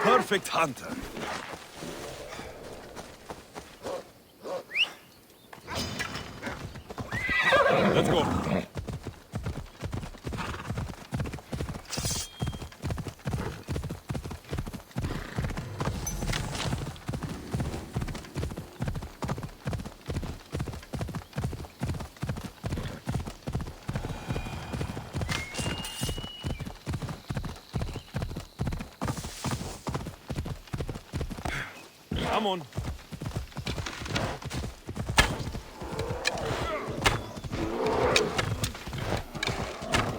Perfect hunter. Let's go. Come on.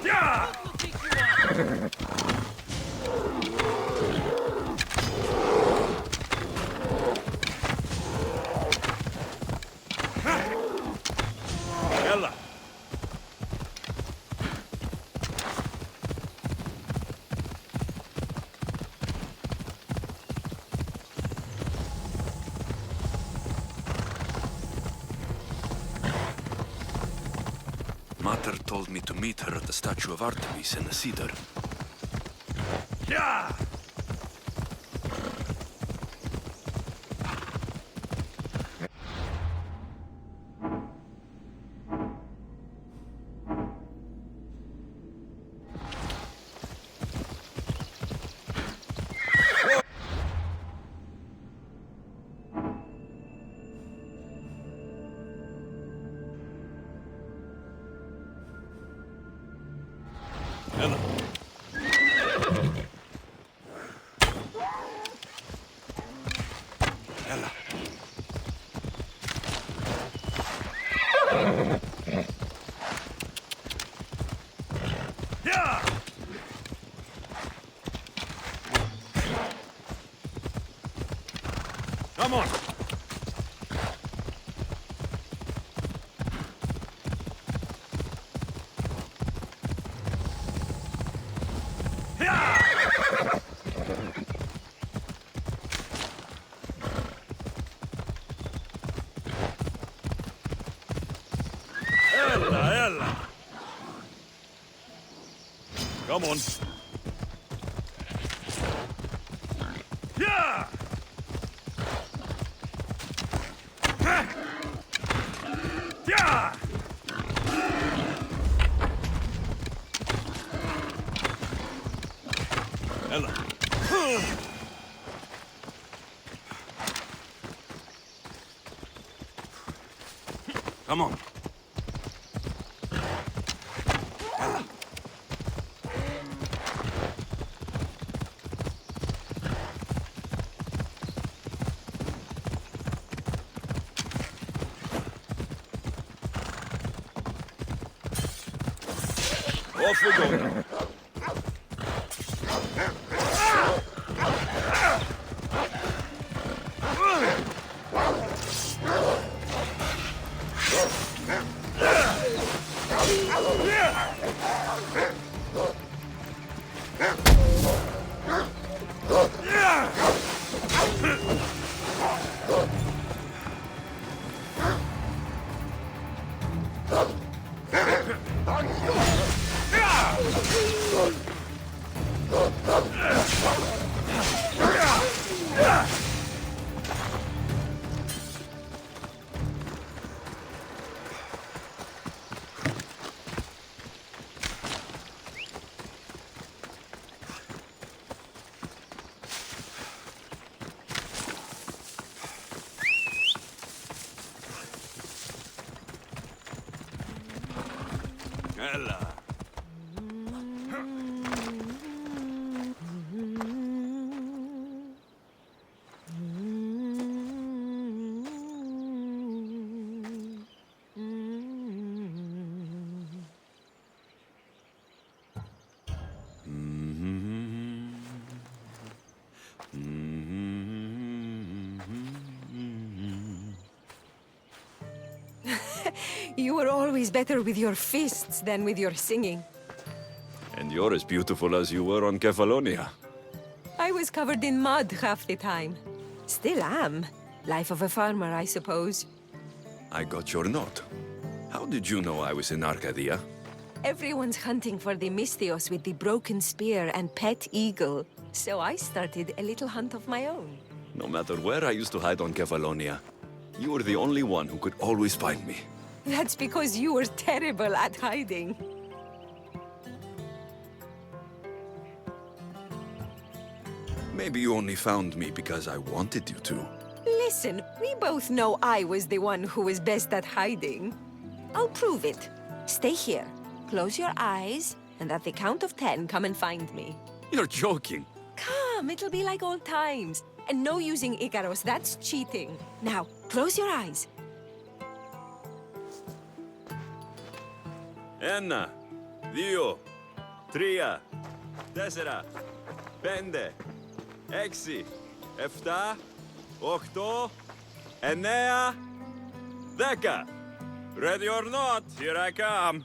Yeah! Yalla. Mater told me to meet her at the statue of Artemis in the cedar. Yeah! Yalla. Yalla. Yeah! Come on. Ella. Come on. Yeah! Yeah! Ella. Come on. Off we go. You were always better with your fists than with your singing. And you're as beautiful as you were on Kefalonia. I was covered in mud half the time. Still am. Life of a farmer, I suppose. I got your note. How did you know I was in Arcadia? Everyone's hunting for the Mystios with the broken spear and pet eagle. So I started a little hunt of my own. No matter where I used to hide on Kefalonia, you were the only one who could always find me. That's because you were terrible at hiding. Maybe you only found me because I wanted you to. Listen, we both know I was the one who was best at hiding. I'll prove it. Stay here. Close your eyes, and at the count of 10, come and find me. You're joking. Come, it'll be like old times. And no using Icaros, that's cheating. Now, close your eyes. Enna, δύο, τρία, τέσσερα, πέντε, έξι, εφτά, οχτώ, εννέα, δέκα. Ready or not, here I come.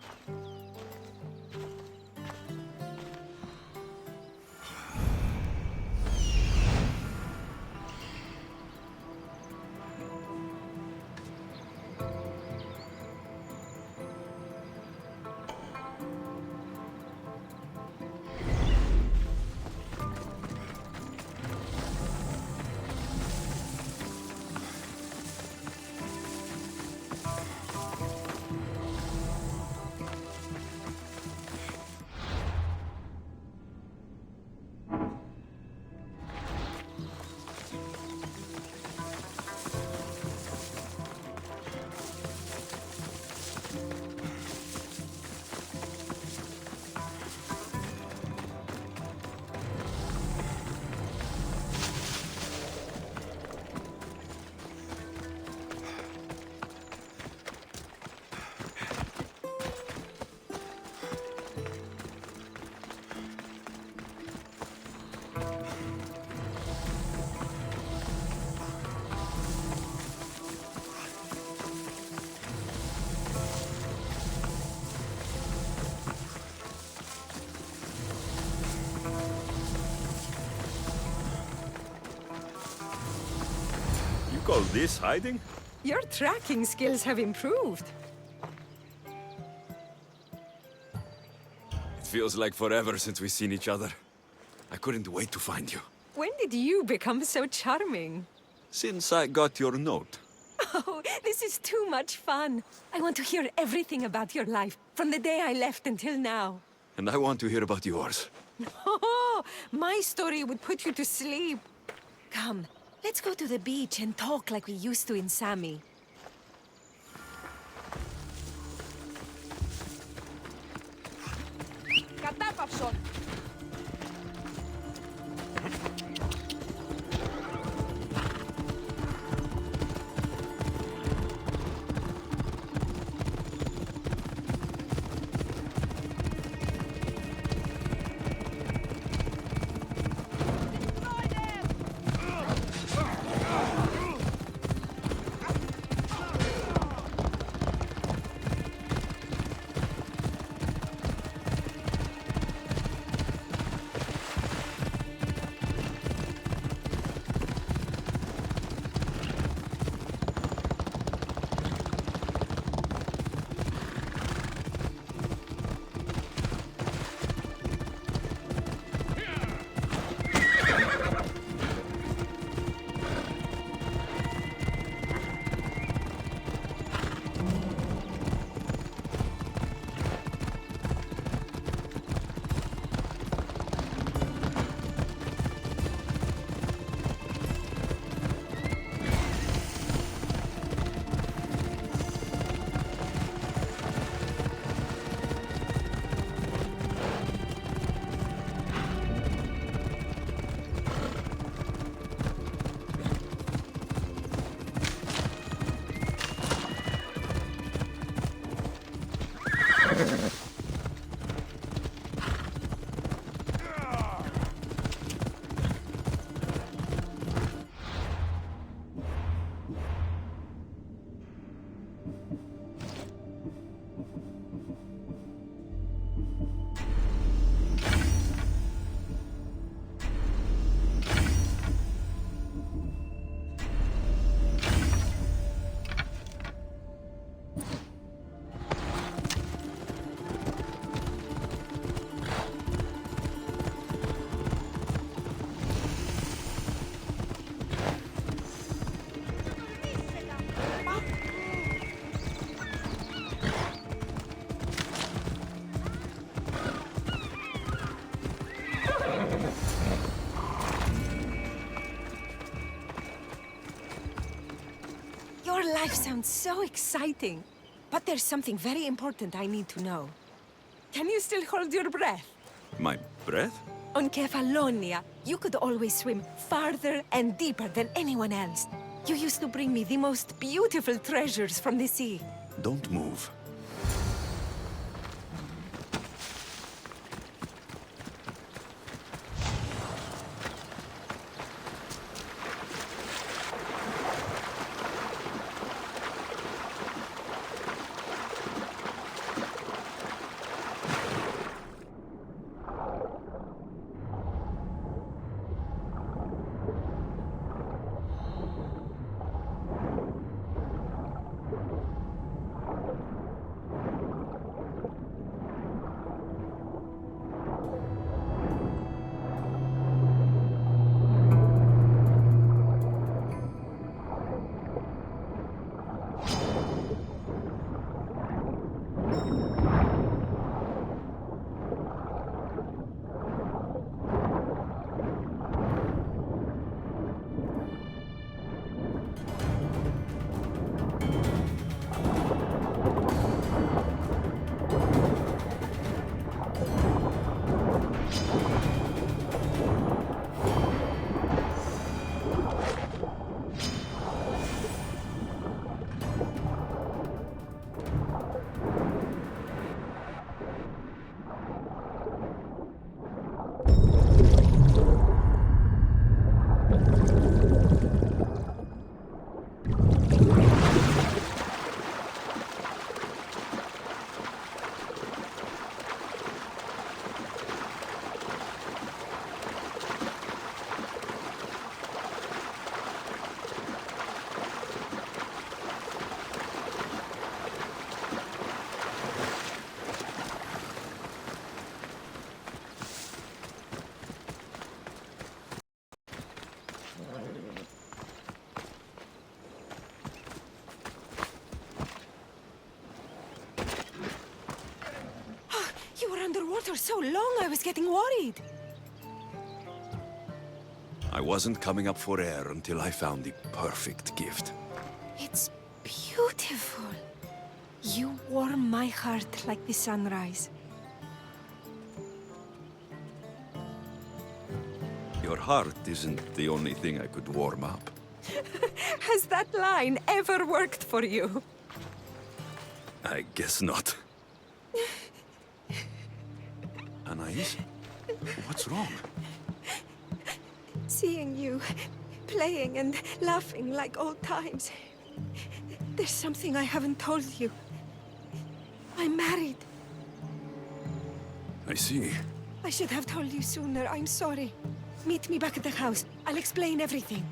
You call this hiding? Your tracking skills have improved. It feels like forever since we've seen each other. I couldn't wait to find you. When did you become so charming? Since I got your note. Oh, this is too much fun. I want to hear everything about your life, from the day I left until now. And I want to hear about yours. Oh, my story would put you to sleep. Come, let's go to the beach and talk like we used to in Sami. Κατάπαυσον! Your life sounds so exciting. But there's something very important I need to know. Can you still hold your breath? My breath? On Kefalonia, you could always swim farther and deeper than anyone else. You used to bring me the most beautiful treasures from the sea. Don't move. You were underwater so long, I was getting worried. I wasn't coming up for air until I found the perfect gift. It's beautiful. You warm my heart like the sunrise. Your heart isn't the only thing I could warm up. Has that line ever worked for you? I guess not. Anais? What's wrong? Seeing you playing and laughing like old times. There's something I haven't told you. I'm married. I see. I should have told you sooner. I'm sorry. Meet me back at the house. I'll explain everything.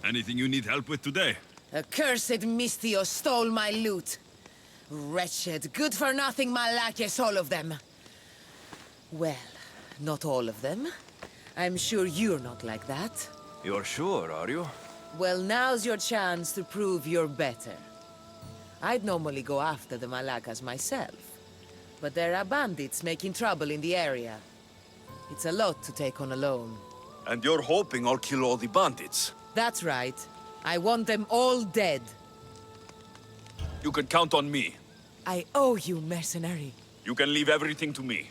Anything you need help with today? Accursed Mistio stole my loot. Wretched, good-for-nothing Malakas, all of them. Well, not all of them. I'm sure you're not like that. You're sure, are you? Well, now's your chance to prove you're better. I'd normally go after the Malakas myself, but there are bandits making trouble in the area. It's a lot to take on alone. And you're hoping I'll kill all the bandits? That's right. I want them all dead. You can count on me. I owe you, mercenary. You can leave everything to me.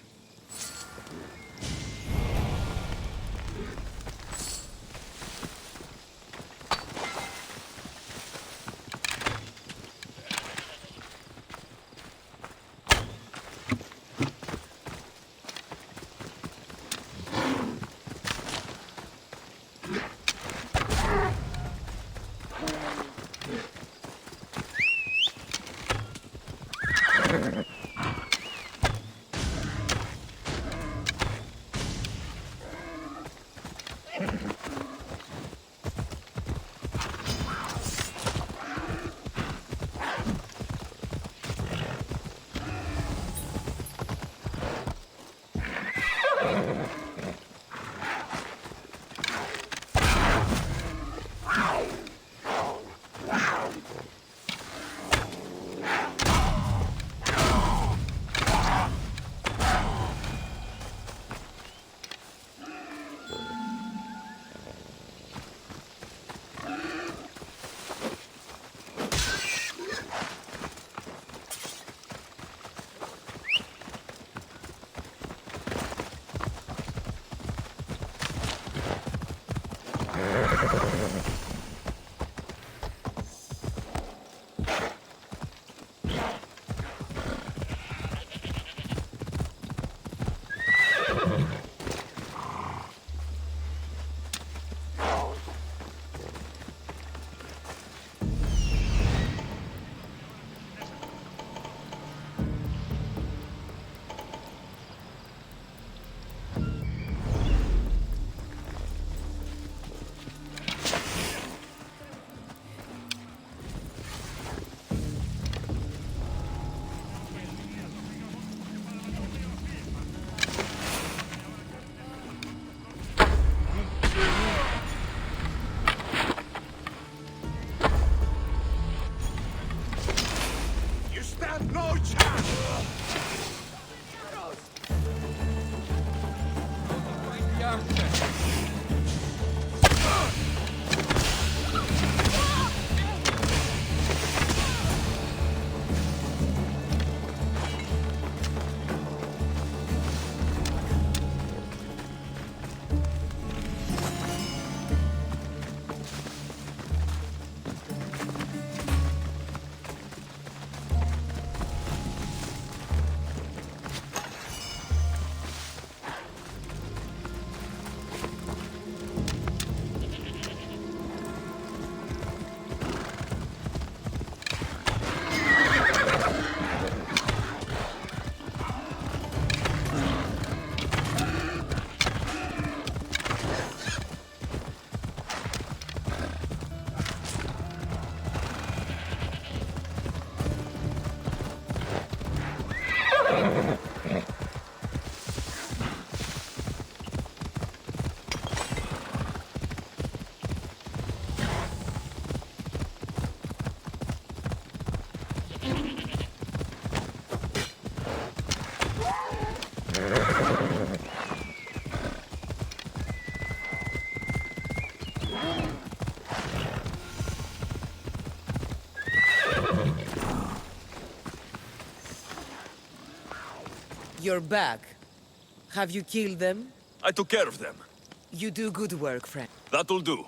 You're back. Have you killed them? I took care of them. You do good work, friend. That'll do.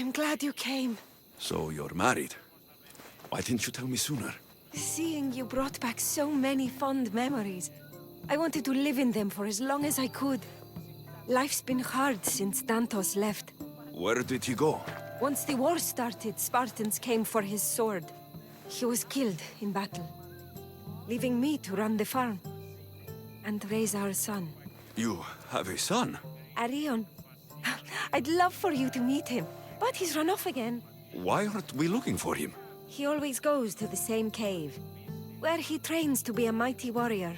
I'm glad you came. So you're married? Why didn't you tell me sooner? Seeing you brought back so many fond memories. I wanted to live in them for as long as I could. Life's been hard since Dantos left. Where did he go? Once the war started, Spartans came for his sword. He was killed in battle, leaving me to run the farm and raise our son. You have a son? Arion. I'd love for you to meet him, but he's run off again. Why aren't we looking for him? He always goes to the same cave, where he trains to be a mighty warrior.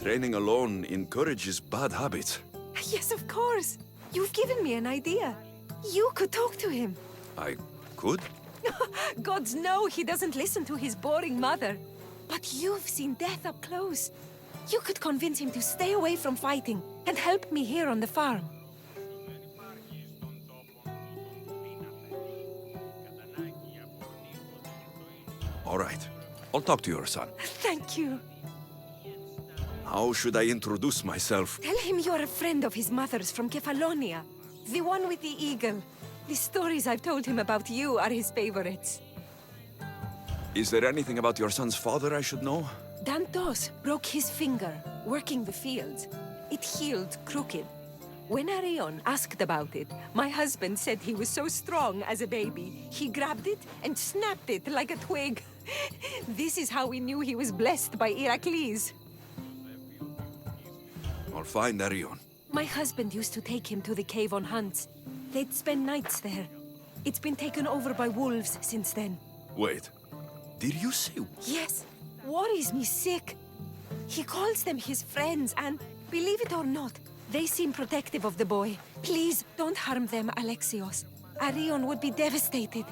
Training alone encourages bad habits. Yes, of course. You've given me an idea. You could talk to him. I could? Gods know he doesn't listen to his boring mother. But you've seen death up close. You could convince him to stay away from fighting and help me here on the farm. All right. I'll talk to your son. Thank you. How should I introduce myself? Tell him you're a friend of his mother's from Kefalonia. The one with the eagle. The stories I've told him about you are his favorites. Is there anything about your son's father I should know? Dantos broke his finger working the fields. It healed crooked. When Arion asked about it, my husband said he was so strong as a baby, he grabbed it and snapped it like a twig. This is how we knew he was blessed by Heracles. I'll find Arion. My husband used to take him to the cave on hunts. They'd spend nights there. It's been taken over by wolves since then. Wait, did you say... Yes, worries me sick. He calls them his friends, and believe it or not, they seem protective of the boy. Please, don't harm them, Alexios. Arion would be devastated.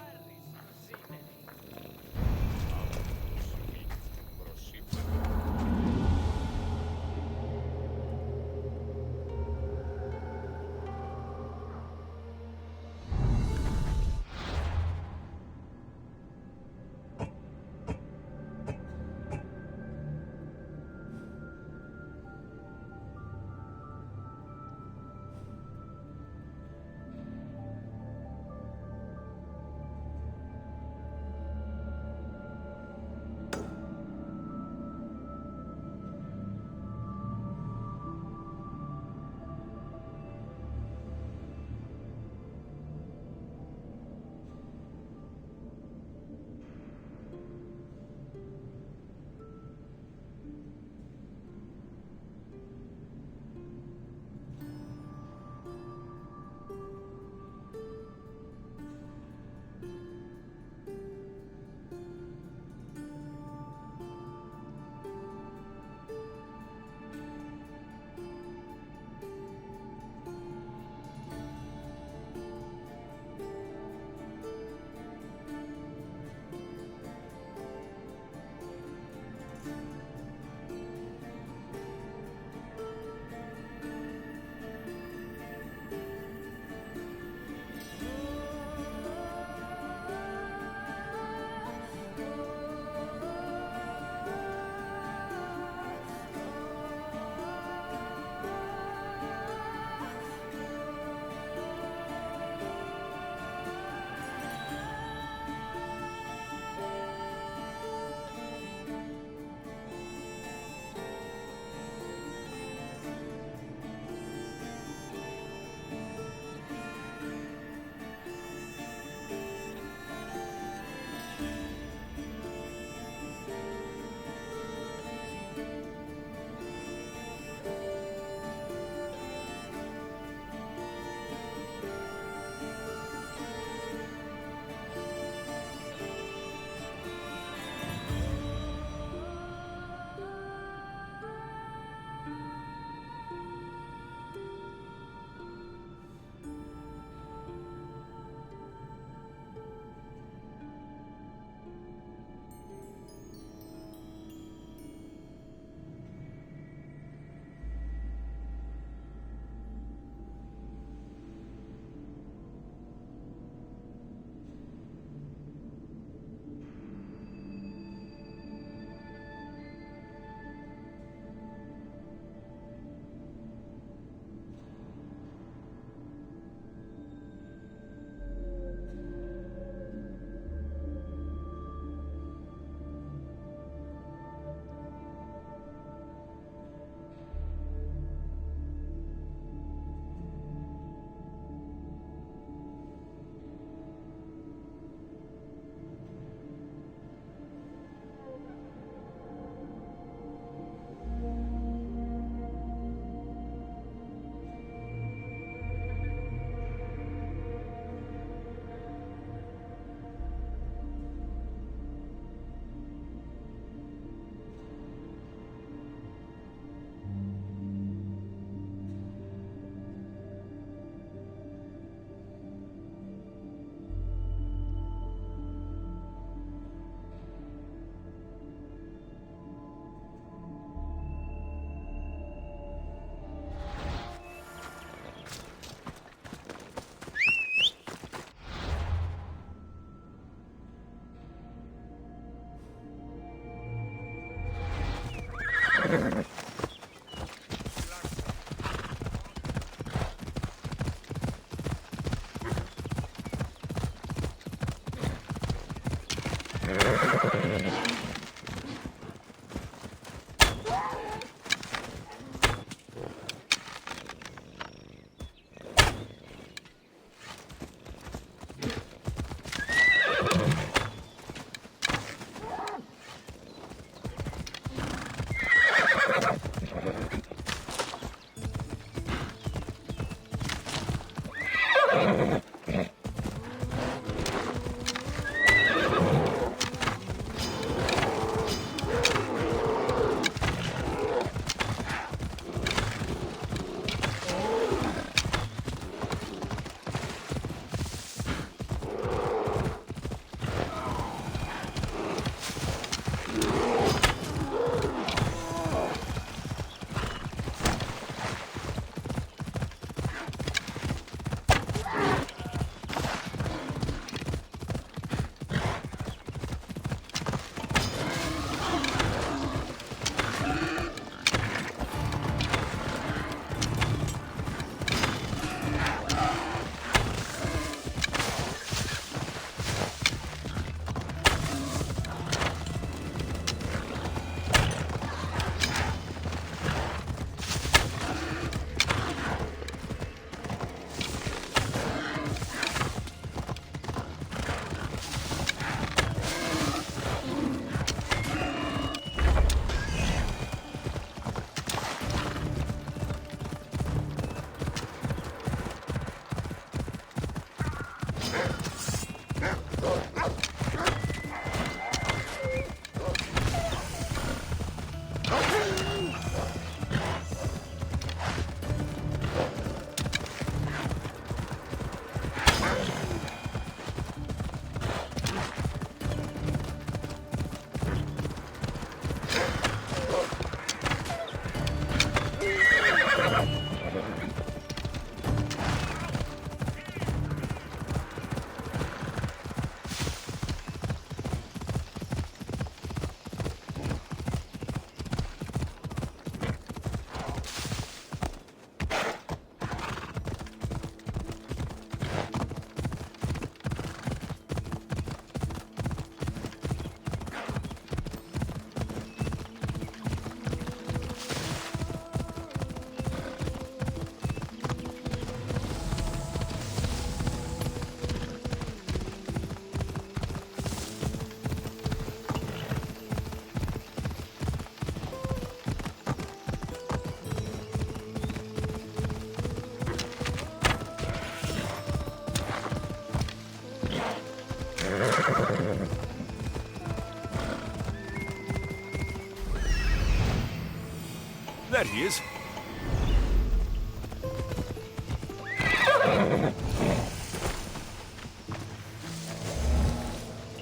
There he is.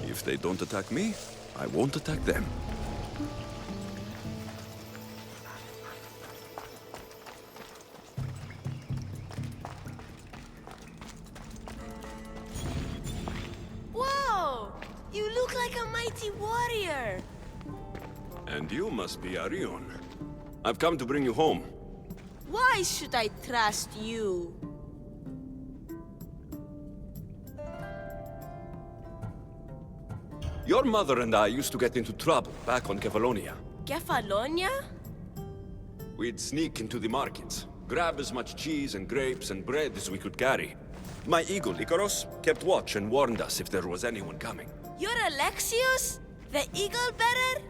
If they don't attack me, I won't attack them. Whoa! You look like a mighty warrior! And you must be Arion. I've come to bring you home. Why should I trust you? Your mother and I used to get into trouble back on Kefalonia. Kefalonia? We'd sneak into the markets, grab as much cheese and grapes and bread as we could carry. My eagle, Icaros, kept watch and warned us if there was anyone coming. You're Alexios? The eagle bearer?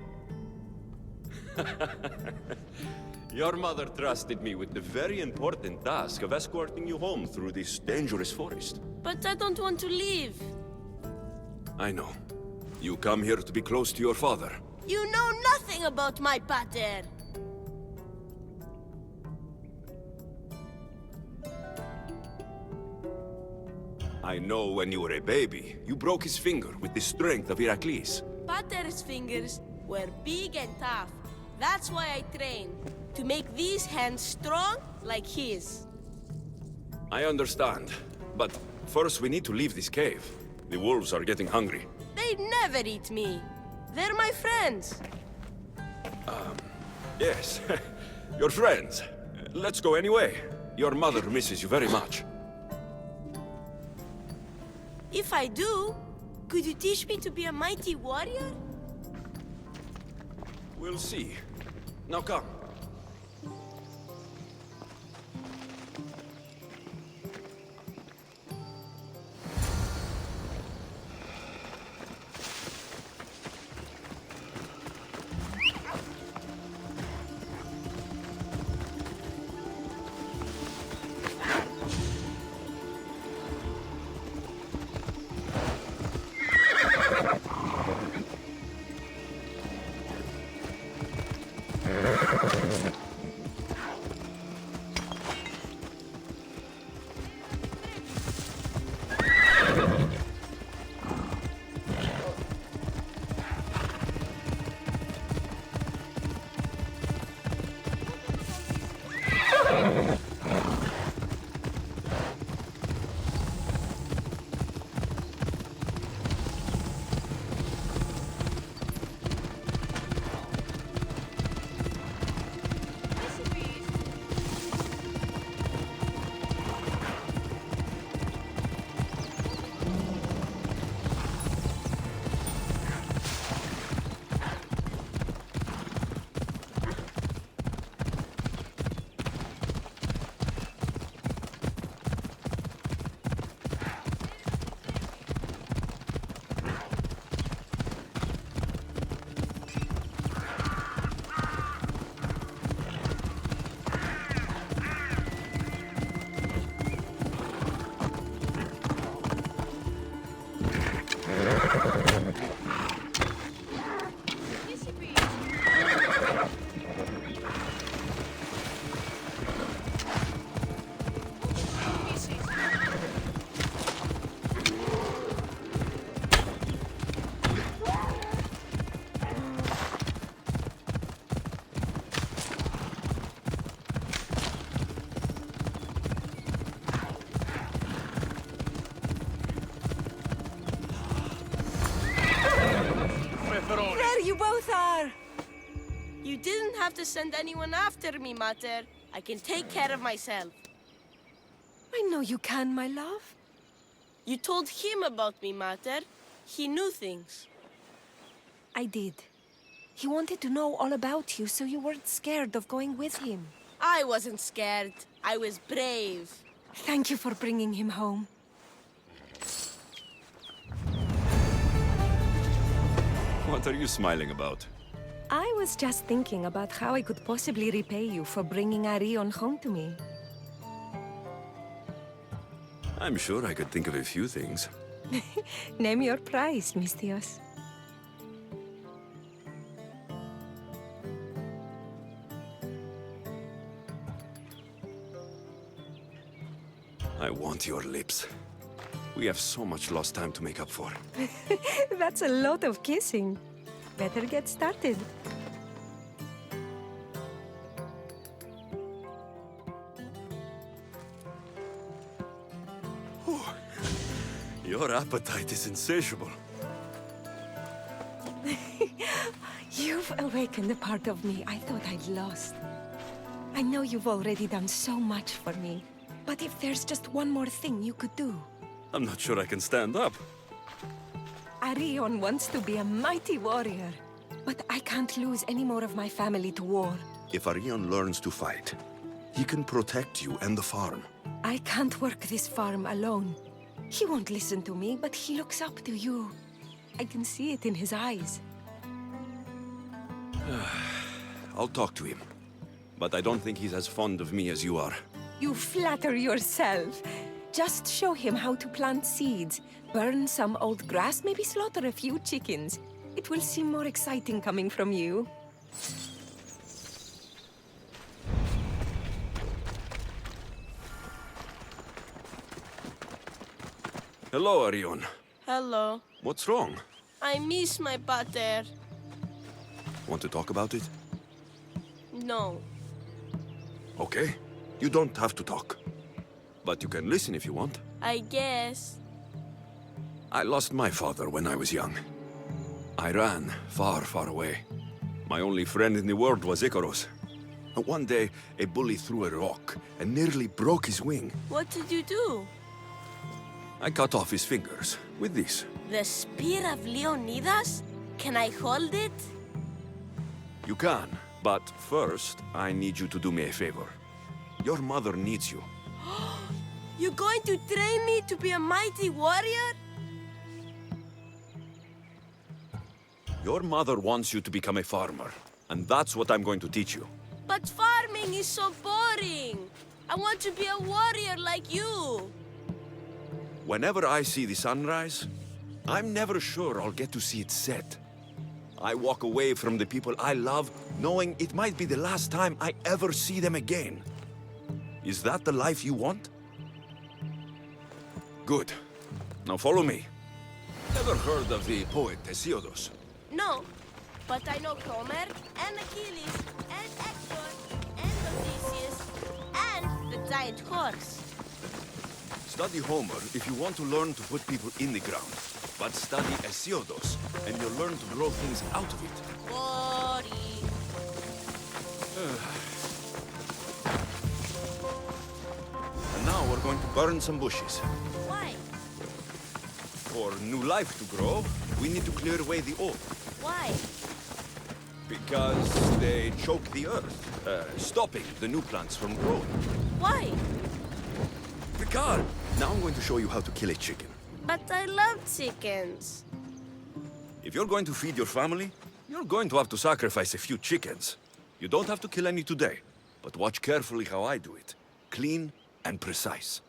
Your mother trusted me with the very important task of escorting you home through this dangerous forest. But I don't want to leave. I know. You come here to be close to your father. You know nothing about my pater. I know when you were a baby, you broke his finger with the strength of Heracles. Pater's fingers were big and tough. That's why I trained. To make these hands strong like his. I understand. But first we need to leave this cave. The wolves are getting hungry. They never eat me. They're my friends. Yes, your friends. Let's go anyway. Your mother misses you very much. If I do, could you teach me to be a mighty warrior? We'll see. Now come. There you both are! You didn't have to send anyone after me, Mater. I can take care of myself. I know you can, my love. You told him about me, Mater. He knew things. I did. He wanted to know all about you, so you weren't scared of going with him. I wasn't scared. I was brave. Thank you for bringing him home. What are you smiling about? I was just thinking about how I could possibly repay you for bringing Arion home to me. I'm sure I could think of a few things. Name your price, Mistios. I want your lips. We have so much lost time to make up for. That's a lot of kissing. Better get started. Your appetite is insatiable. You've awakened a part of me I thought I'd lost. I know you've already done so much for me, but if there's just one more thing you could do. I'm not sure I can stand up. Arion wants to be a mighty warrior, but I can't lose any more of my family to war. If Arion learns to fight, he can protect you and the farm. I can't work this farm alone. He won't listen to me, but he looks up to you. I can see it in his eyes. I'll talk to him. But I don't think he's as fond of me as you are. You flatter yourself. Just show him how to plant seeds, burn some old grass, maybe slaughter a few chickens. It will seem more exciting coming from you. Hello, Arion. Hello. What's wrong? I miss my pater. Want to talk about it? No. Okay. You don't have to talk. But you can listen if you want. I guess. I lost my father when I was young. I ran far, far away. My only friend in the world was Icarus. And one day, a bully threw a rock and nearly broke his wing. What did you do? I cut off his fingers with this. The spear of Leonidas? Can I hold it? You can, but first, I need you to do me a favor. Your mother needs you. You're going to train me to be a mighty warrior? Your mother wants you to become a farmer, and that's what I'm going to teach you. But farming is so boring. I want to be a warrior like you. Whenever I see the sunrise, I'm never sure I'll get to see it set. I walk away from the people I love, knowing it might be the last time I ever see them again. Is that the life you want? Good. Now follow me. Ever heard of the poet Hesiodus? No, but I know Homer and Achilles and Hector and Odysseus and the giant horse. Study Homer if you want to learn to put people in the ground. But study Hesiodus, and you'll learn to grow things out of it. Boring. And now we're going to burn some bushes. Why? For new life to grow, we need to clear away the old. Why? Because they choke the earth, stopping the new plants from growing. Why? The car! Now I'm going to show you how to kill a chicken. But I love chickens. If you're going to feed your family, you're going to have to sacrifice a few chickens. You don't have to kill any today, but watch carefully how I do it. Clean and precise.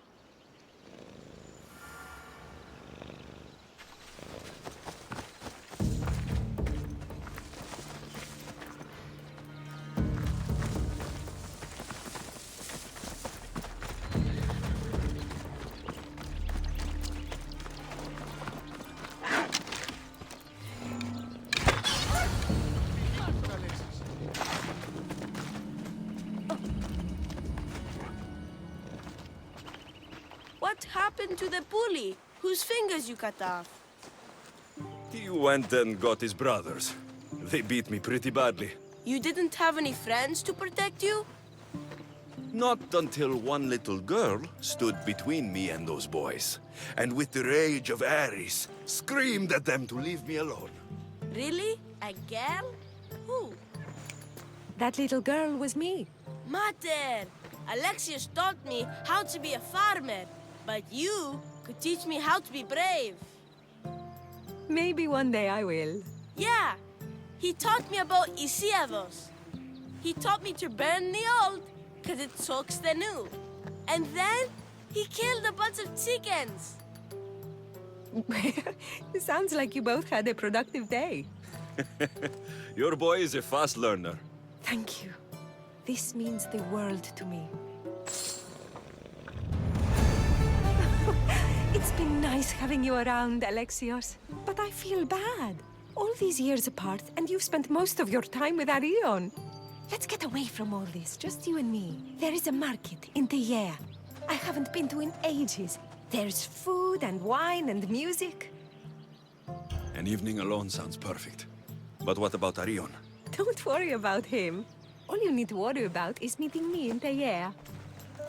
What happened to the bully whose fingers you cut off? He went and got his brothers. They beat me pretty badly. You didn't have any friends to protect you? Not until one little girl stood between me and those boys, and with the rage of Ares, screamed at them to leave me alone. Really? A girl? Who? That little girl was me. Mater! Alexios taught me how to be a farmer, but you could teach me how to be brave. Maybe one day I will. Yeah, he taught me about Isiados. He taught me to burn the old, because it soaks the new. And then he killed a bunch of chickens. It sounds like you both had a productive day. Your boy is a fast learner. Thank you. This means the world to me. It's been nice having you around, Alexios. But I feel bad. All these years apart, and you've spent most of your time with Arion. Let's get away from all this, just you and me. There is a market in Teia. I haven't been to in ages. There's food and wine and music. An evening alone sounds perfect. But what about Arion? Don't worry about him. All you need to worry about is meeting me in Teia.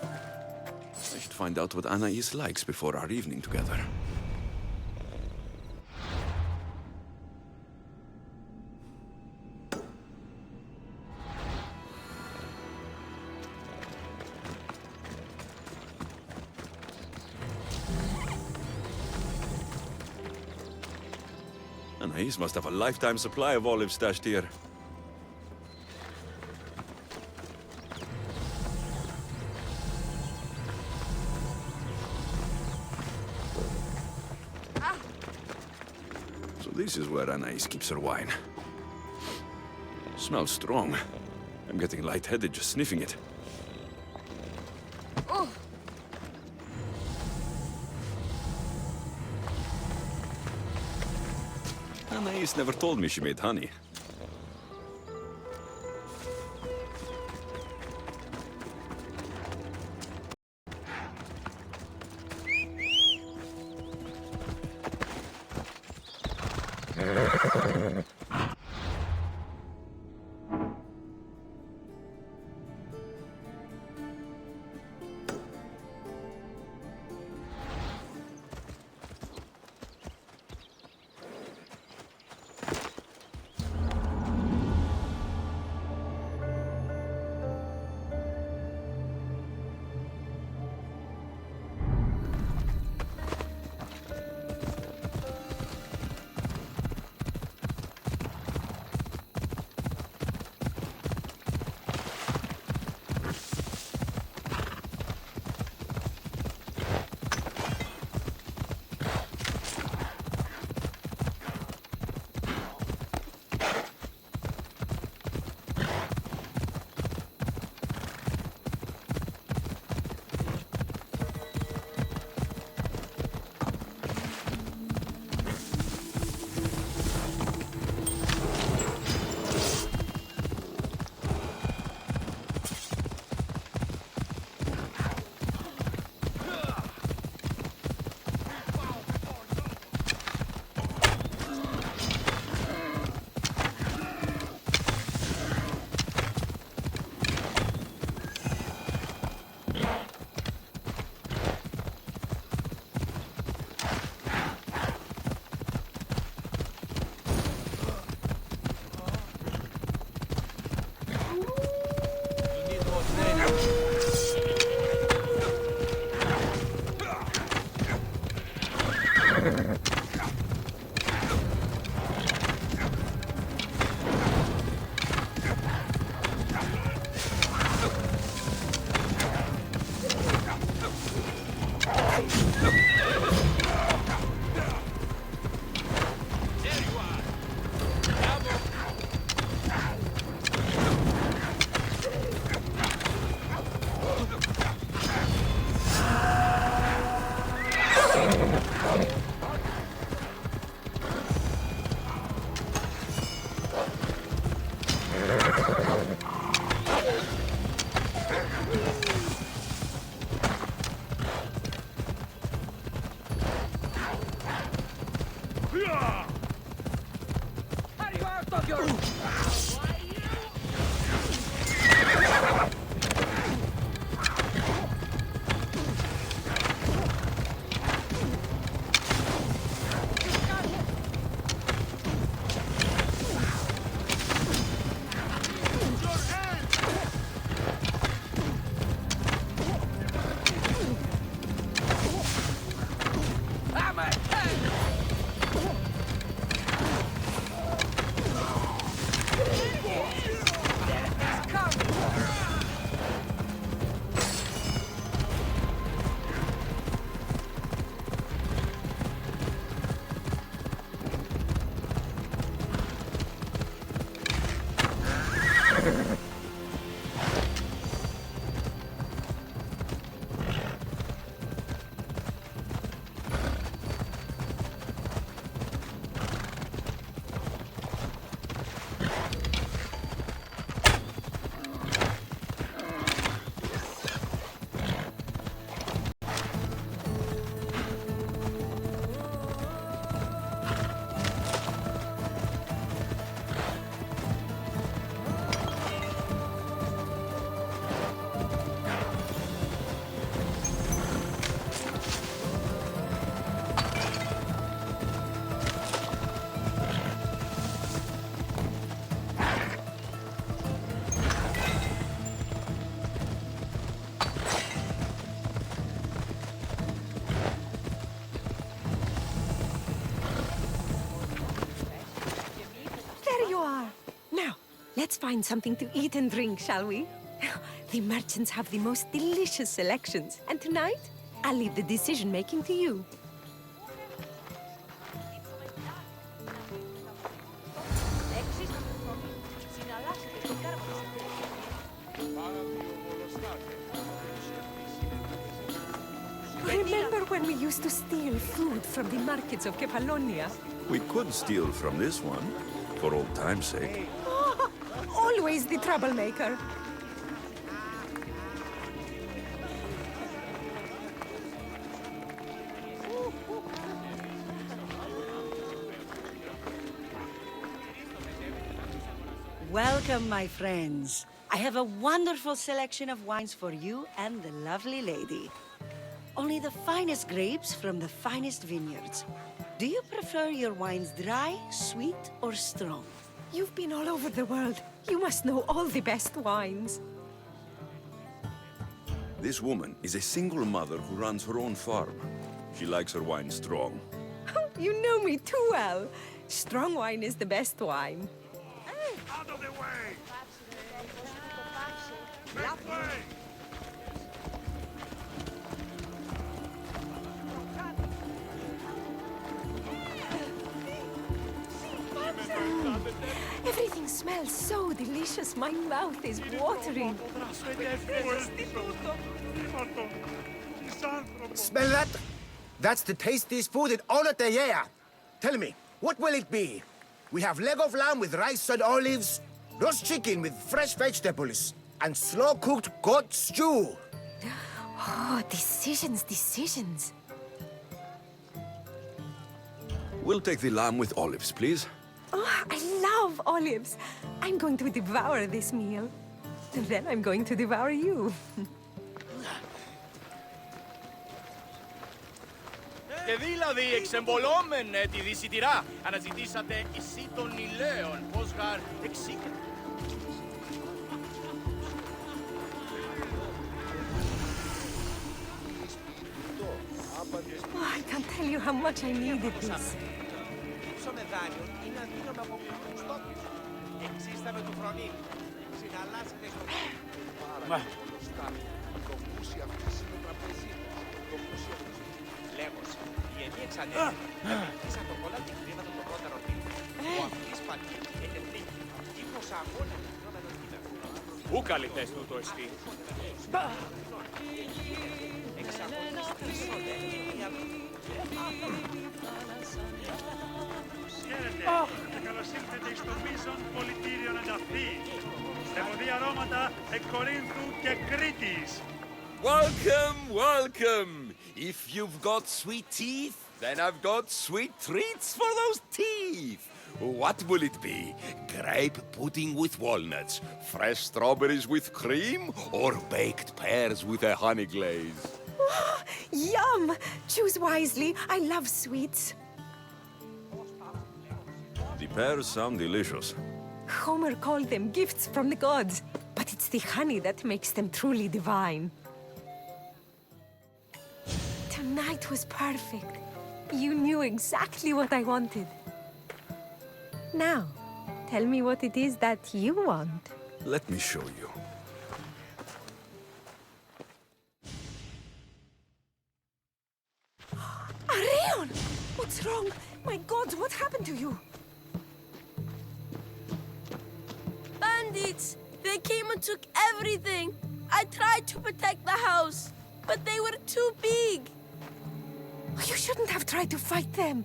I should find out what Anais likes before our evening together. Anais must have a lifetime supply of olives stashed here. So this is where Anais keeps her wine. Smells strong. I'm getting lightheaded just sniffing it. Anais never told me she made honey. of your... Let's find something to eat and drink, shall we? The merchants have the most delicious selections. And tonight, I'll leave the decision-making to you. Remember when we used to steal food from the markets of Kefalonia? We could steal from this one, for old time's sake. Always the troublemaker. Welcome, my friends. I have a wonderful selection of wines for you and the lovely lady. Only the finest grapes from the finest vineyards. Do you prefer your wines dry, sweet, or strong? You've been all over the world. You must know all the best wines. This woman is a single mother who runs her own farm. She likes her wine strong. You know me too well. Strong wine is the best wine. Out of the way! Make way! Everything smells so delicious. My mouth is watering. Smell that? That's the tastiest food in all of the year. Tell me, what will it be? We have leg of lamb with rice and olives, roast chicken with fresh vegetables, and slow-cooked goat stew. Oh, decisions. We'll take the lamb with olives, please. Oh, I love olives. I'm going to devour this meal. And then I'm going to devour you. Και δηλαδή εξεμπολόμεν τη δυσιτηρά, αναζητήσατε εσύ των ηλαίων, πως γαρ εξήκε. Oh, I can't tell you how much I needed this. Μα. Πού καλυτές τούτο εστί? Χαίρετε και καλώς ήρθετε στο μείζον πολιτήριο Ενταφή. Στεφοδή αρώματα εκ Κορίνθου και Κρήτης. Welcome! If you've got sweet teeth, then I've got sweet treats for those teeth. What will it be? Grape pudding with walnuts, fresh strawberries with cream, or baked pears with a honey glaze? Yum! Choose wisely. I love sweets. The pears sound delicious. Homer called them gifts from the gods, but it's the honey that makes them truly divine. Tonight was perfect. You knew exactly what I wanted. Now, tell me what it is that you want. Let me show you. Arion! What's wrong? My gods, what happened to you? Bandits! They came and took everything. I tried to protect the house, but they were too big. You shouldn't have tried to fight them.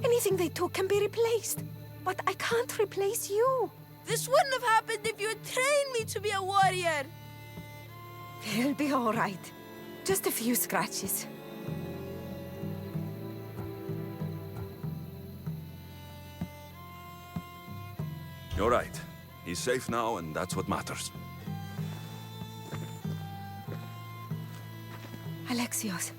Anything they took can be replaced. But I can't replace you. This wouldn't have happened if you had trained me to be a warrior. It'll be all right. Just a few scratches. You're right. He's safe now, and that's what matters. Alexios,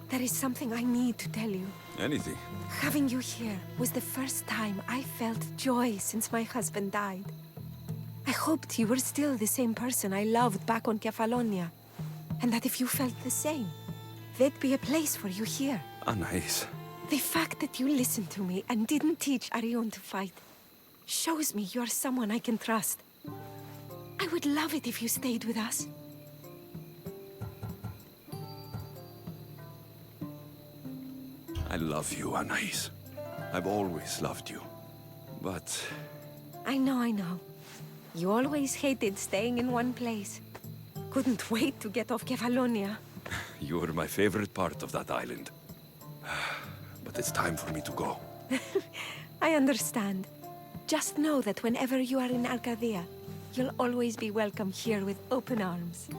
there is something I need to tell you. Anything. Having you here was the first time I felt joy since my husband died. I hoped you were still the same person I loved back on Kefalonia, and that if you felt the same, there'd be a place for you here. Anais. The fact that you listened to me and didn't teach Arion to fight shows me you're someone I can trust. I would love it if you stayed with us. I love you, Anais. I've always loved you. But I know. You always hated staying in one place. Couldn't wait to get off Kefalonia. you were my favorite part of that island. But it's time for me to go. I understand. Just know that whenever you are in Arcadia, you'll always be welcome here with open arms.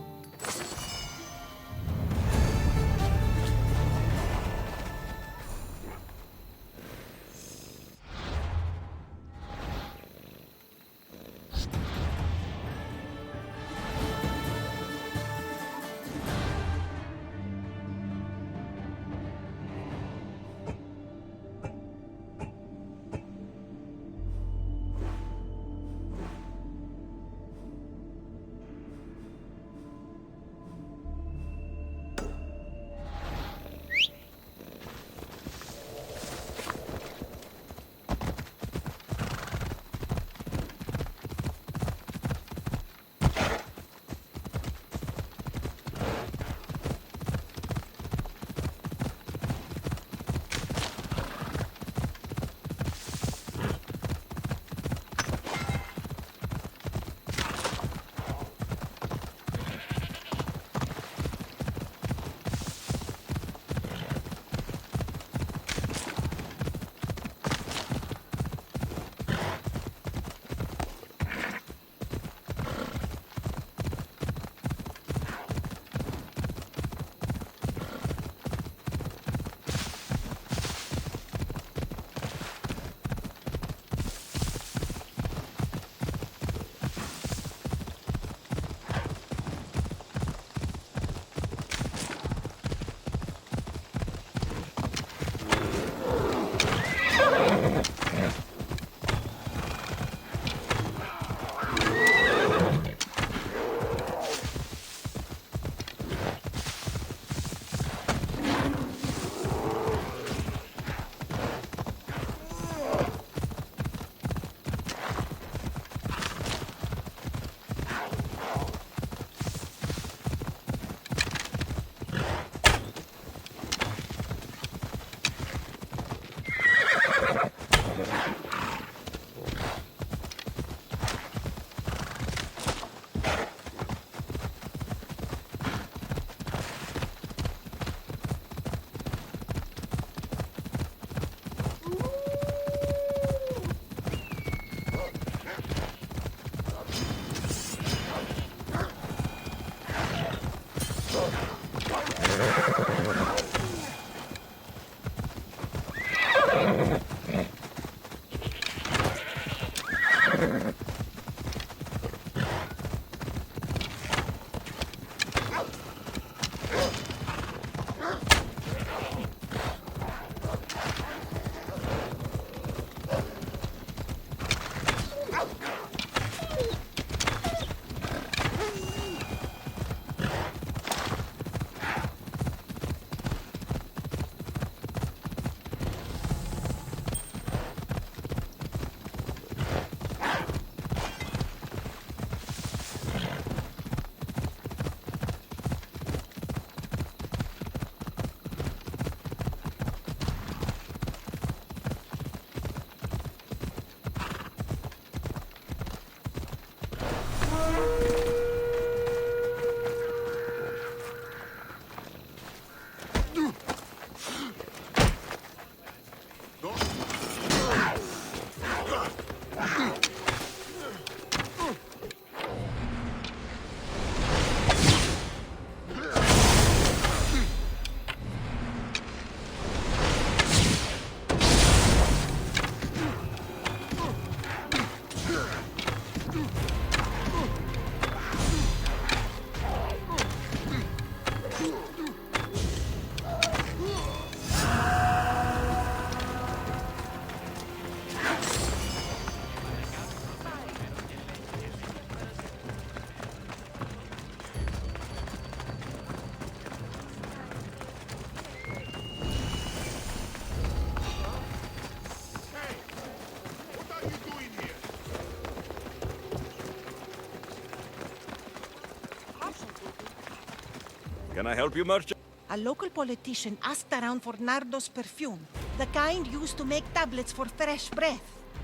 Can I help you, merchant? A local politician asked around for Nardo's perfume, the kind used to make tablets for fresh breath.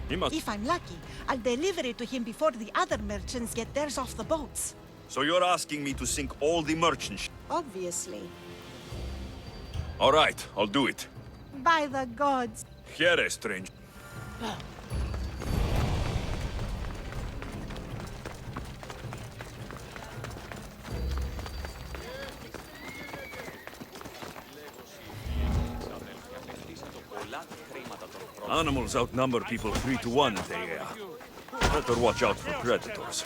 He must... If I'm lucky, I'll deliver it to him before the other merchants get theirs off the boats. So you're asking me to sink all the merchants? Obviously. All right, I'll do it. By the gods. Here, strange. Animals outnumber people 3 to 1 in the area. Better watch out for predators.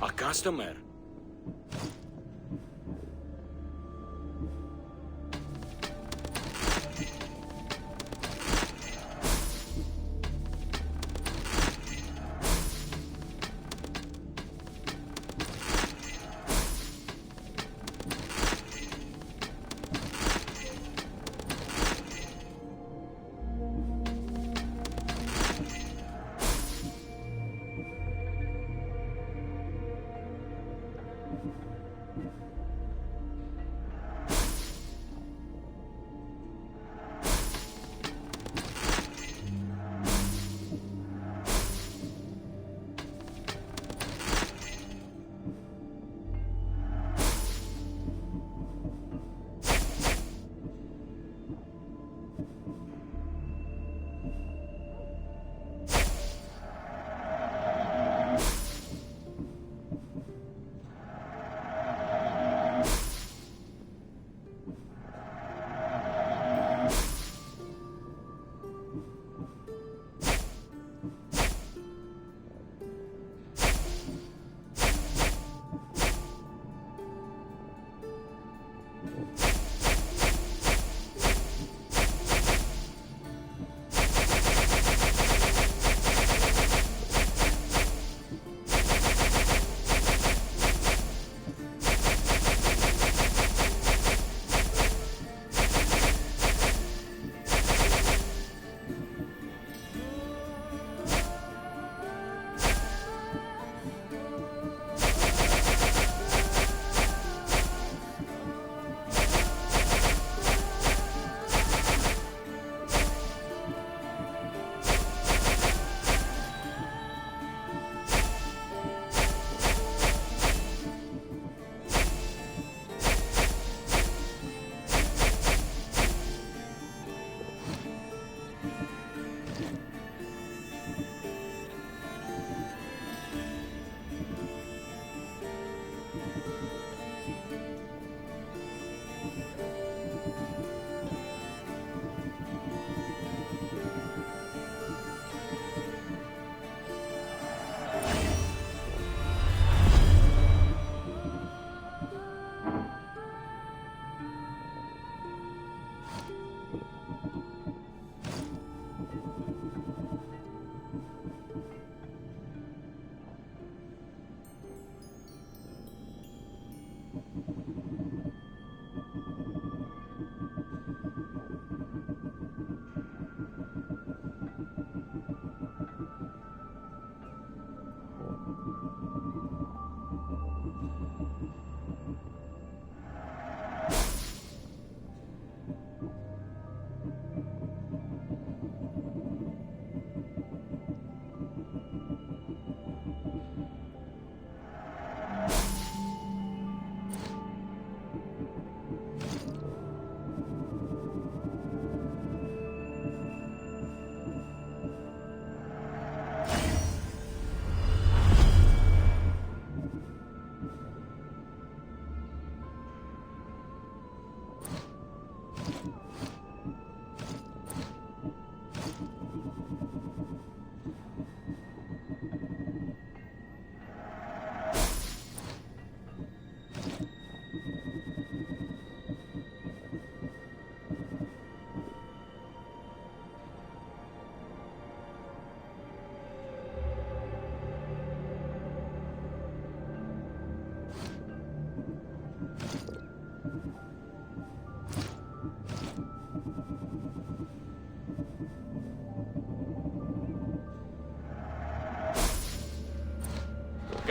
A customer.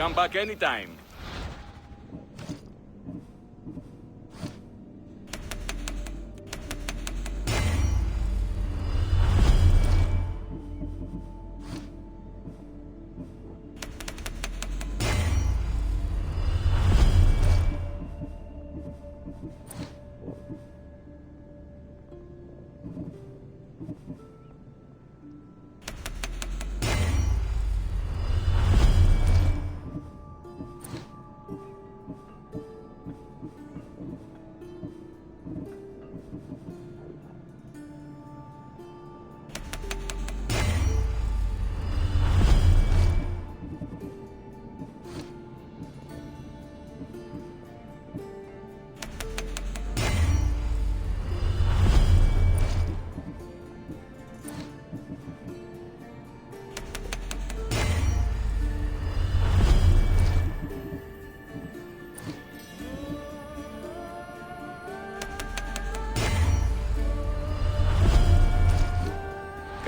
Come back anytime.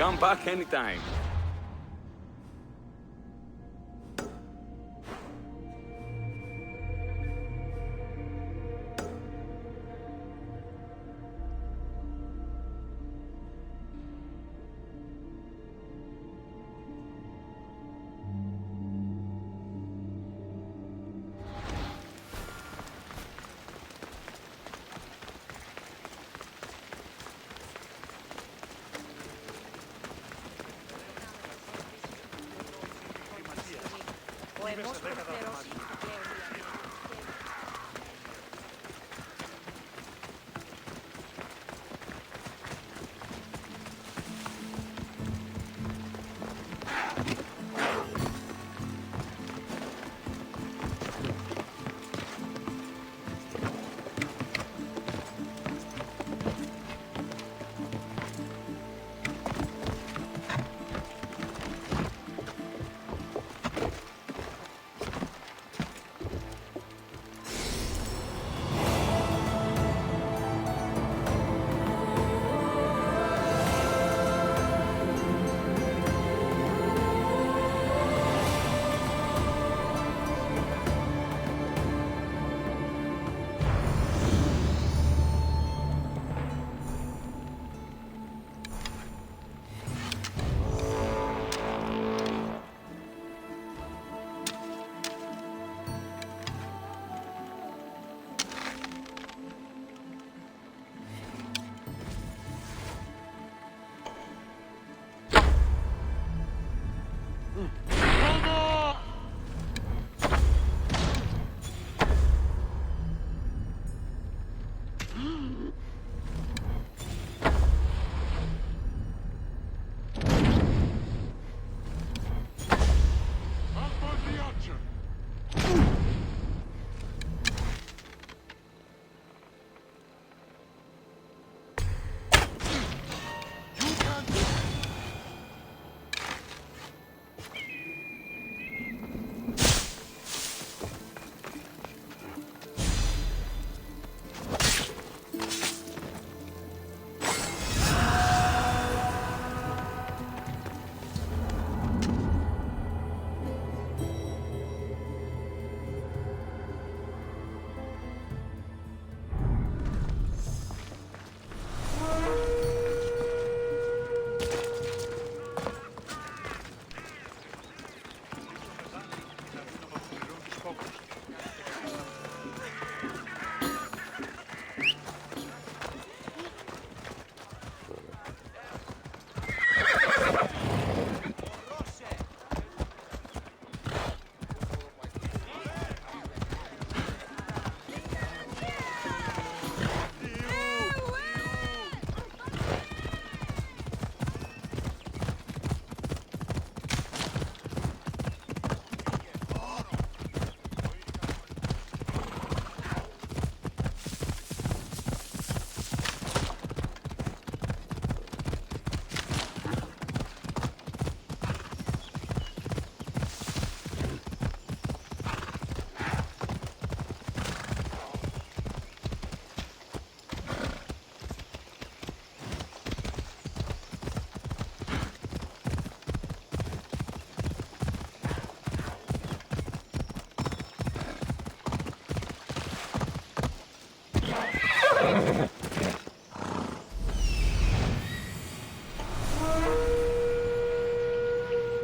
Come back anytime.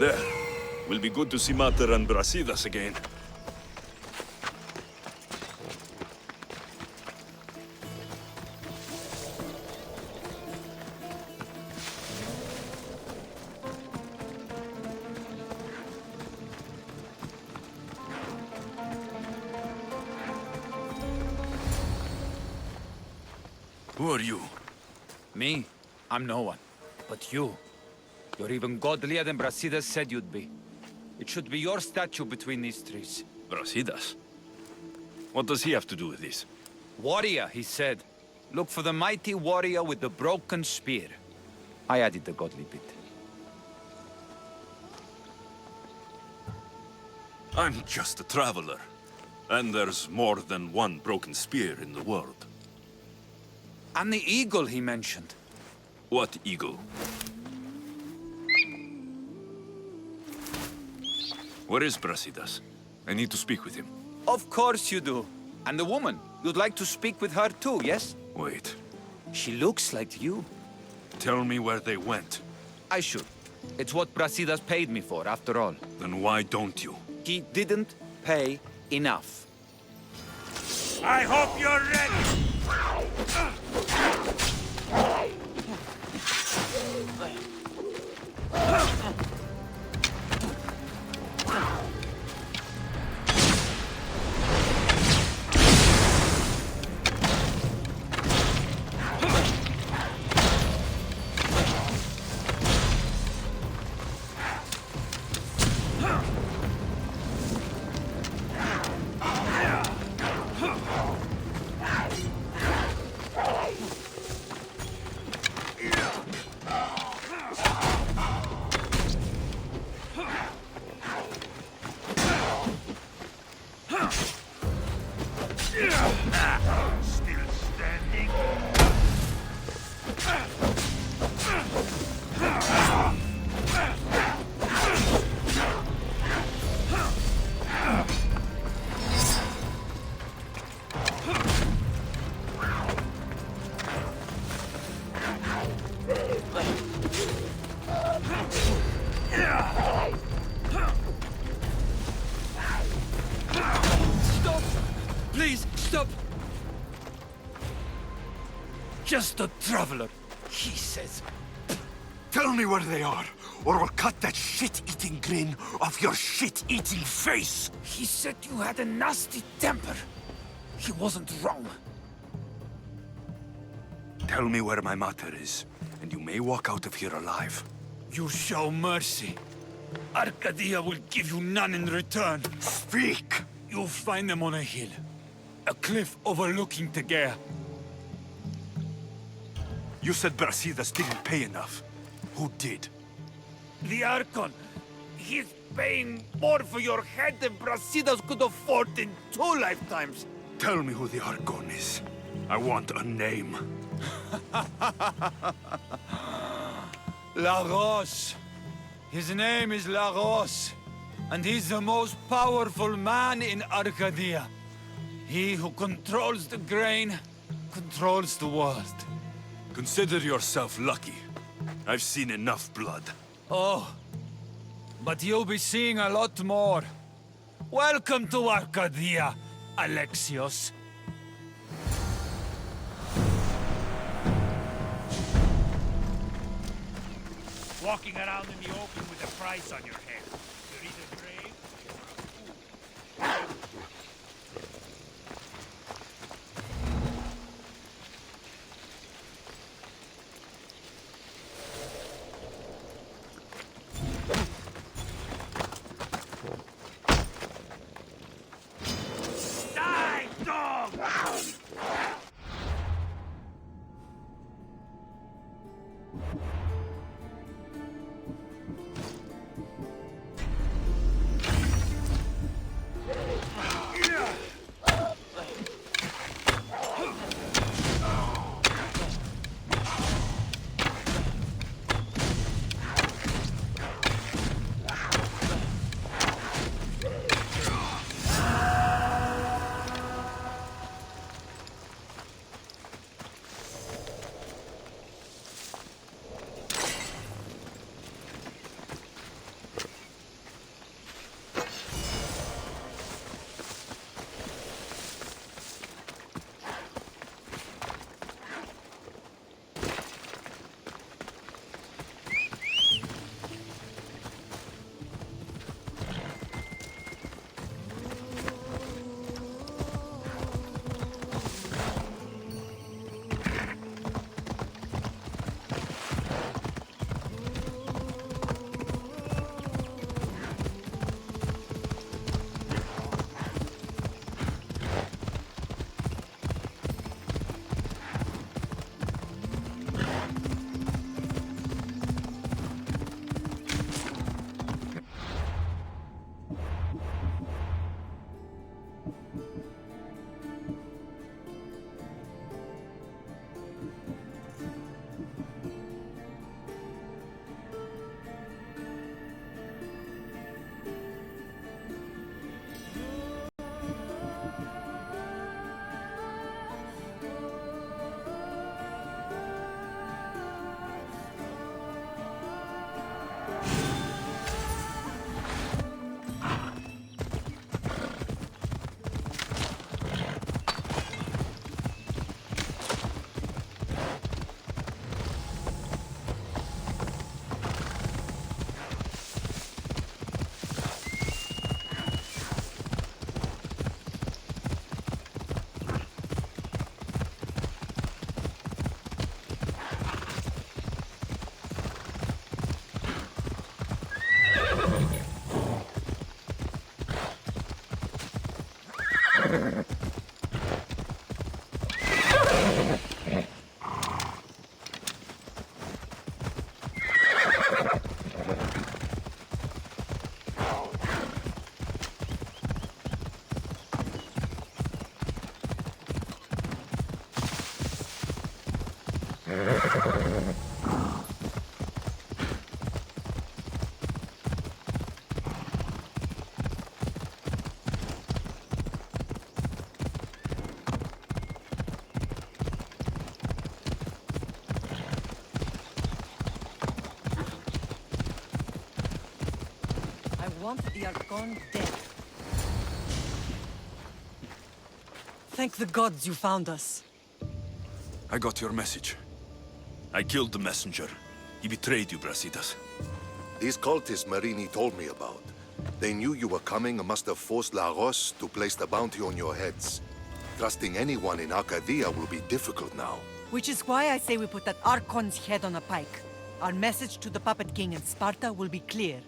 There. Will be good to see Mater and Brasidas again. Who are you? Me? I'm no one. But you. You're even godlier than Brasidas said you'd be. It should be your statue between these trees. Brasidas? What does he have to do with this? Warrior, he said. Look for the mighty warrior with the broken spear. I added the godly bit. I'm just a traveler. And there's more than one broken spear in the world. And the eagle he mentioned. What eagle? Where is Brasidas? I need to speak with him. Of course you do. And the woman, you'd like to speak with her too, yes? Wait. She looks like you. Tell me where they went. I should. It's what Brasidas paid me for, after all. Then why don't you? He didn't pay enough. I hope you're ready! Still standing? Stop! Please, stop! Just a traveler, he says. Tell me where they are, or I'll cut that shit-eating grin off your shit-eating face! He said you had a nasty temper. He wasn't wrong. Tell me where my mater is, and you may walk out of here alive. You show mercy. Arcadia will give you none in return. Speak! You'll find them on a hill. A cliff overlooking Tegea. You said Brasidas didn't pay enough. Who did? The Archon. He's paying more for your head than Brasidas could afford in 2 lifetimes. Tell me who the Archon is. I want a name. Lagos. His name is Lagos. And he's the most powerful man in Arcadia. He who controls the grain, controls the world. Consider yourself lucky. I've seen enough blood. Oh, but you'll be seeing a lot more. Welcome to Arcadia, Alexios. Walking around in the open with a price on your head. You're either brave or a fool. Die, dog! I want the Archon dead. Thank the gods you found us. I got your message. I killed the messenger. He betrayed you, Brasidas. These cultists Marini told me about. They knew you were coming and must have forced Lagos to place the bounty on your heads. Trusting anyone in Arcadia will be difficult now. Which is why I say we put that Archon's head on a pike. Our message to the Puppet King in Sparta will be clear.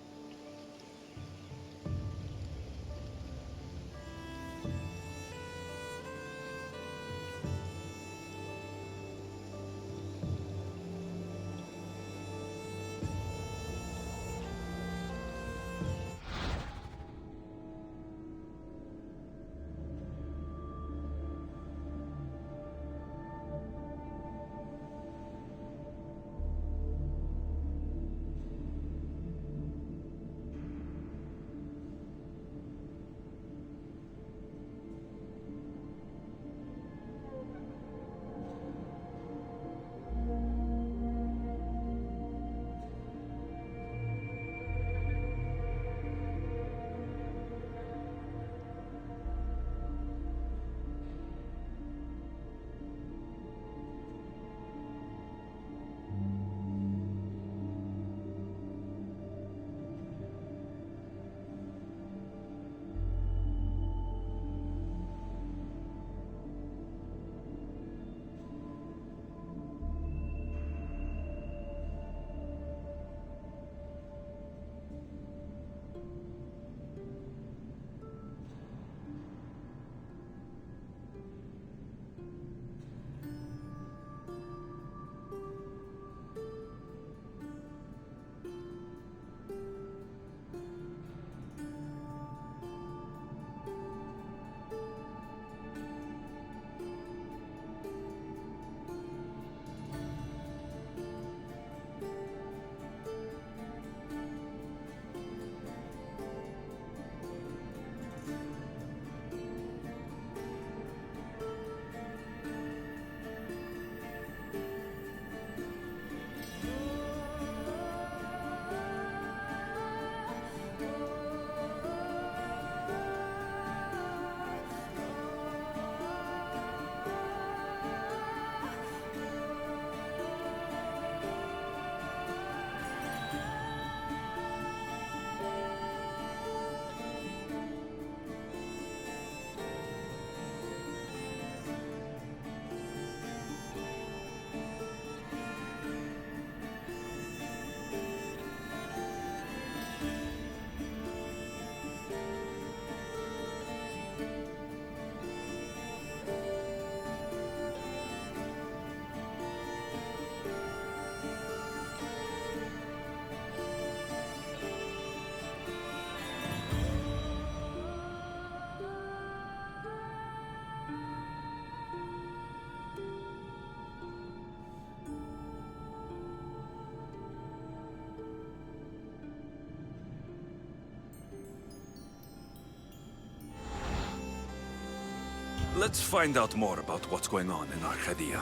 Let's find out more about what's going on in Arcadia.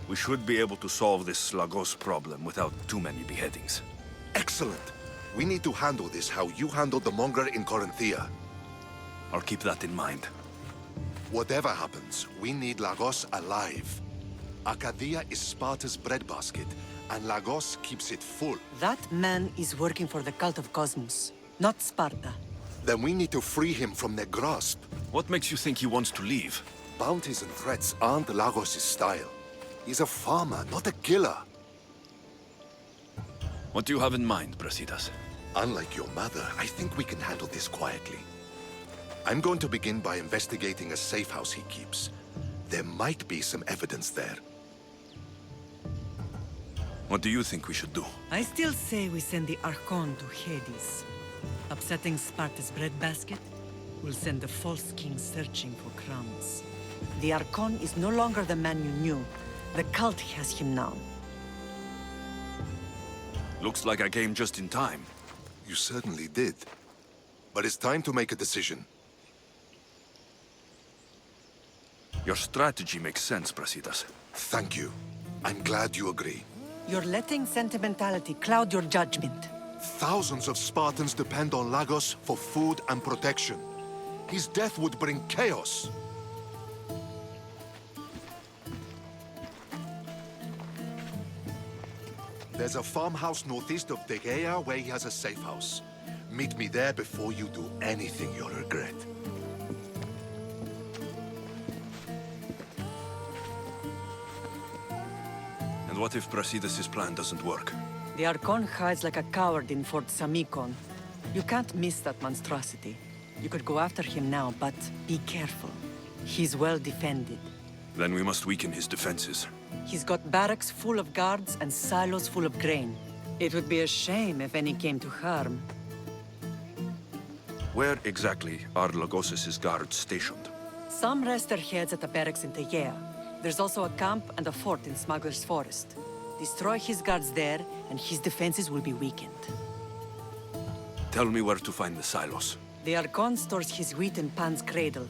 We should be able to solve this Lagos problem without too many beheadings. Excellent. We need to handle this how you handled the monger in Corinthia. I'll keep that in mind. Whatever happens, we need Lagos alive. Arcadia is Sparta's breadbasket, and Lagos keeps it full. That man is working for the cult of Cosmos, not Sparta. Then we need to free him from their grasp. What makes you think he wants to leave? Bounties and threats aren't Lagos' style. He's a farmer, not a killer. What do you have in mind, Brasidas? Unlike your mother, I think we can handle this quietly. I'm going to begin by investigating a safe house he keeps. There might be some evidence there. What do you think we should do? I still say we send the Archon to Hades. Upsetting Sparta's breadbasket will send the false king searching for crumbs. The Archon is no longer the man you knew. The cult has him now. Looks like I came just in time. You certainly did. But it's time to make a decision. Your strategy makes sense, Brasidas. Thank you. I'm glad you agree. You're letting sentimentality cloud your judgment. Thousands of Spartans depend on Lagos for food and protection. His death would bring chaos. There's a farmhouse northeast of Tegea where he has a safe house. Meet me there before you do anything you'll regret. And what if Brasidas' plan doesn't work? The Archon hides like a coward in Fort Samikon. You can't miss that monstrosity. You could go after him now, but be careful. He's well defended. Then we must weaken his defenses. He's got barracks full of guards and silos full of grain. It would be a shame if any came to harm. Where exactly are Lagos' guards stationed? Some rest their heads at the barracks in Tegea. There's also a camp and a fort in Smuggler's Forest. Destroy his guards there, and his defenses will be weakened. Tell me where to find the silos. The Archon stores his wheat in Pan's cradle.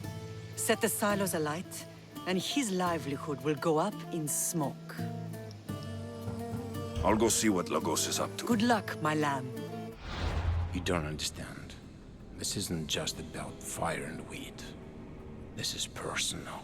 Set the silos alight, and his livelihood will go up in smoke. I'll go see what Lagos is up to. Good luck, my lamb. You don't understand. This isn't just about fire and wheat. This is personal.